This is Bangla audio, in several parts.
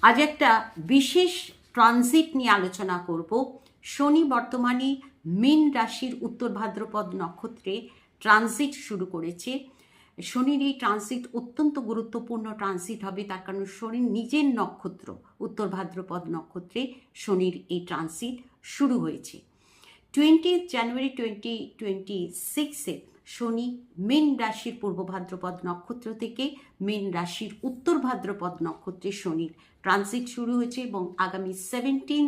আজ একটা বিশেষ ট্রানজিট নিয়ে আলোচনা করব। শনি বর্তমানে মীন রাশির উত্তর ভাদ্রপদ নক্ষত্রে ট্রানজিট শুরু করেছে। শনির এই ট্রানজিট অত্যন্ত গুরুত্বপূর্ণ ট্রানজিট হবে, তার কারণ শনির নিজের নক্ষত্র উত্তর ভাদ্রপদ নক্ষত্রে শনির এই ট্রানজিট শুরু হয়েছে। 20 জানুয়ারি 2026-এ শনি মীন রাশির পূর্ব ভাদ্রপদ নক্ষত্র থেকে মীন রাশির উত্তর ভাদ্রপদ নক্ষত্রে শনির ট্রানজিট শুরু হয়েছে এবং আগামী 17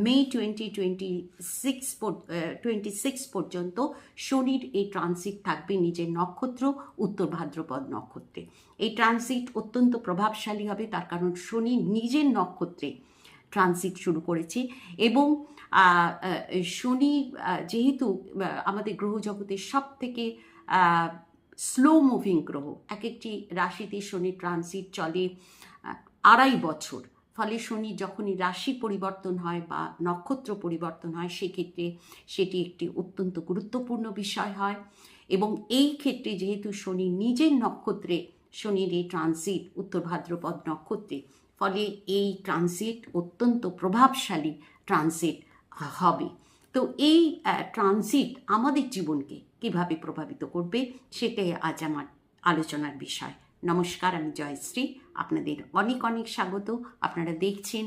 মে 2026 পর্যন্ত শনির এই ট্রানজিট থাকবে নিজের নক্ষত্র উত্তর ভাদ্রপদ নক্ষত্রে। এই ট্রানজিট অত্যন্ত প্রভাবশালী হবে, তার কারণ শনি নিজের নক্ষত্রে ট্রানজিট শুরু করেছে এবং শনি যেহেতু আমাদের গ্রহজগতের সব থেকে স্লো মুভিং গ্রহ, এক একটি রাশিতে শনির ট্রানজিট চলে 2.5 বছর। ফলে শনি যখনই রাশি পরিবর্তন হয় বা নক্ষত্র পরিবর্তন হয় সেক্ষেত্রে সেটি একটি অত্যন্ত গুরুত্বপূর্ণ বিষয় হয়। এবং এই ক্ষেত্রে যেহেতু শনি নিজের নক্ষত্রে শনির এই ট্রানজিট উত্তর ভাদ্রপদ নক্ষত্রে, ফলে এই ট্রানজিট অত্যন্ত প্রভাবশালী ট্রানজিট হবে। তো এই ট্রানজিট আমাদের জীবনকে কিভাবে প্রভাবিত করবে সেটাই আজ আমার আলোচনার বিষয়। নমস্কার, আমি জয়শ্রী, আপনাদের অনেক অনেক স্বাগত। আপনারা দেখছেন